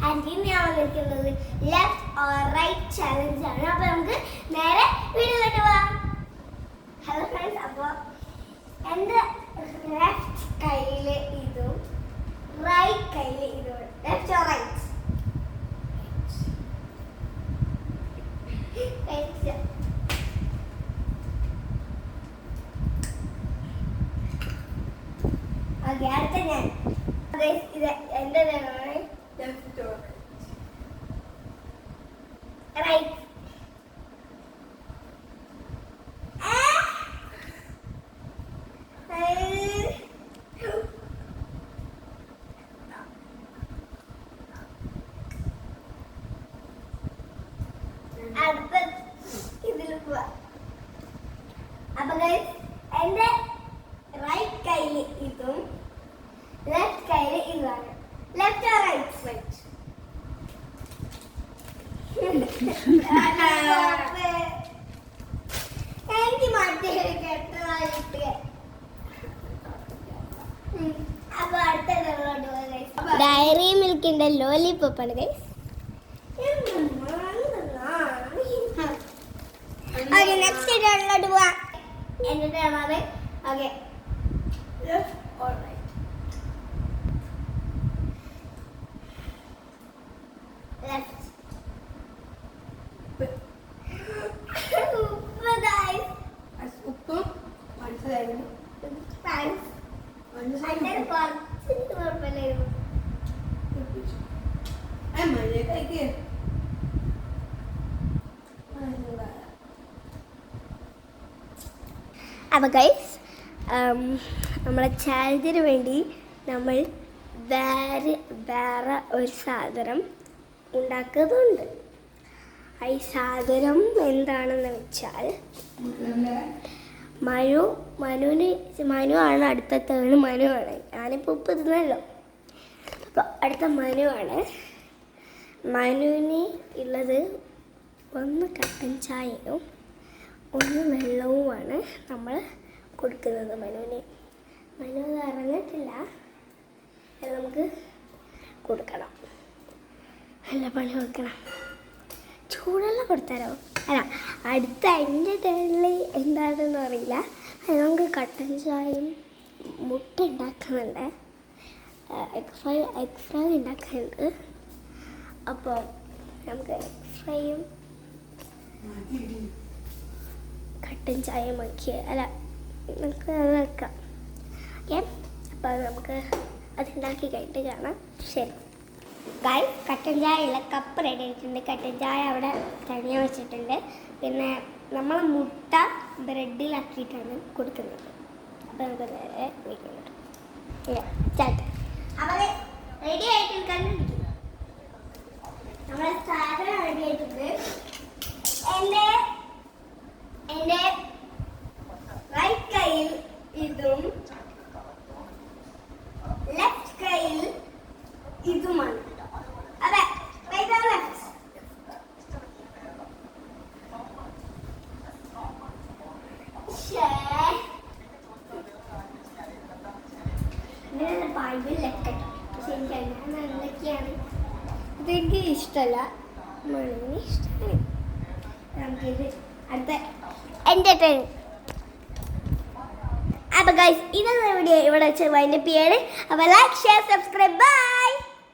And ഇന്ന് ഞാൻ വന്നിരിക്കുന്നത് ലെഫ്റ്റ് ഓർ റൈറ്റ് ചാലഞ്ച് ആണ്. അപ്പോൾ നമുക്ക് നേരെ വീഡിയോയിലോട്ട് പോവാം. ഹലോ ഫ്രണ്ട്സ്, അപ്പോൾ എൻ്റെ ലെഫ്റ്റ് കയ്യിൽ ഇതും റൈറ്റ് കയ്യിൽ ഇതും. Left or right? ഓക്കെ, അടുത്ത ഞാൻ ഇത് എൻ്റെ ലെഫ്റ്റ് ഓർ റൈറ്റ്? അടുത്ത ഇതിൽ പോവാ. അപ്പൊ എന്റെ റൈറ്റ് കയ്യിൽ ഇതും ലെഫ്റ്റ് കയ്യിൽ ഇതാണ്. Left or right? റൈറ്റ്. എനിക്ക് മറ്റേ കെട്ടതായിട്ട്. അപ്പൊ അടുത്ത ഡയറി മിൽക്കിന്റെ ലോലിപോപ്പ് ആണ് ഗൈസ്. ഓക്കെ, നെക്സ്റ്റ് ടേണിലോട്ട് പോവാം. എന്റെ ടേണാണ്. Okay, left or right? Left. ഉപ്പ് മനസ്സിലായിരുന്നു. കുഴപ്പമില്ലായിരുന്നു. അപ്പോൾ ഗൈസ്, നമ്മളെ ചാലഞ്ചിന് വേണ്ടി നമ്മൾ വേറെ ഒരു സാധനം ഉണ്ടാക്കുന്നുണ്ട്. ഈ സാധനം എന്താണെന്ന് വെച്ചാൽ മനു ആണ് അടുത്ത ടേൺ. മനു ആണ്. ഞാനിപ്പോൾ ഉപ്പ് തിന്നല്ലോ. അപ്പോൾ അടുത്ത മനു ആണ്. മനുവിന് ഉള്ളത് ഒന്ന് കട്ടൻ ചായയും ഒന്ന് വെള്ളവുമാണ് നമ്മൾ കൊടുക്കുന്നത് മനുവിന്. മനു അത് അറിഞ്ഞിട്ടില്ല. അത് നമുക്ക് കൊടുക്കണം. നല്ല പണി കൊടുക്കണം. ചൂടെല്ലാം കൊടുത്താലോ? അല്ല, അടുത്ത എൻ്റെ ടേണിൽ എന്താണെന്ന് അറിയില്ല. അത് നമുക്ക് കട്ടൻ ചായയും മുട്ട ഉണ്ടാക്കുന്നുണ്ട്, എഗ് ഫ്രൈ ഉണ്ടാക്കുന്നുണ്ട്. അപ്പോൾ നമുക്ക് എഗ് ഫ്രൈയും കട്ടൻ ചായ നമുക്ക് അത് വെക്കാം. ഓക്കെ, അപ്പോൾ നമുക്ക് അതുണ്ടാക്കി കഴിഞ്ഞിട്ട് കാണാം. ശരി ഗായ്, കട്ടൻ ചായ ഉള്ള കപ്പ് റെഡി ആയിട്ടുണ്ട്. കട്ടൻ ചായ അവിടെ തണിയ വെച്ചിട്ടുണ്ട്. പിന്നെ നമ്മൾ മുട്ട ബ്രെഡിലാക്കിയിട്ടാണ് കൊടുക്കുന്നത്. അപ്പോൾ നമുക്ക് നേരെ വയ്ക്കുന്നുണ്ട്. സ്റ്റാർട്ട്. അപ്പോൾ റെഡി ആയിട്ട് കണ്ടിരിക്കുന്നു. നമ്മളെ സാധനം റെഡി ആയിട്ടുണ്ട്. എൻ്റെ റൈറ്റ് കയ്യിൽ ഇതും ലെഫ്റ്റ് കയ്യിൽ ഇതുമാണ്. അതെ, right or left? Bible left. പക്ഷെ എനിക്ക് എന്തൊക്കെയാണ് ഇതെനിക്ക് ഇഷ്ടമല്ല. മണിന് ഇഷ്ടമാണ്. നമുക്കിത് അടുത്ത എൻ്റെ ടേൺ. അപ്പോൾ ഗൈസ്, ഇന്നത്തെ വീഡിയോ ഇവിടെ വെച്ച് വൈൻഡപ്പ് ചെയ്യാണ്. അപ്പോൾ ലൈക്ക്, ഷെയർ, സബ്സ്ക്രൈബ്. ബൈ.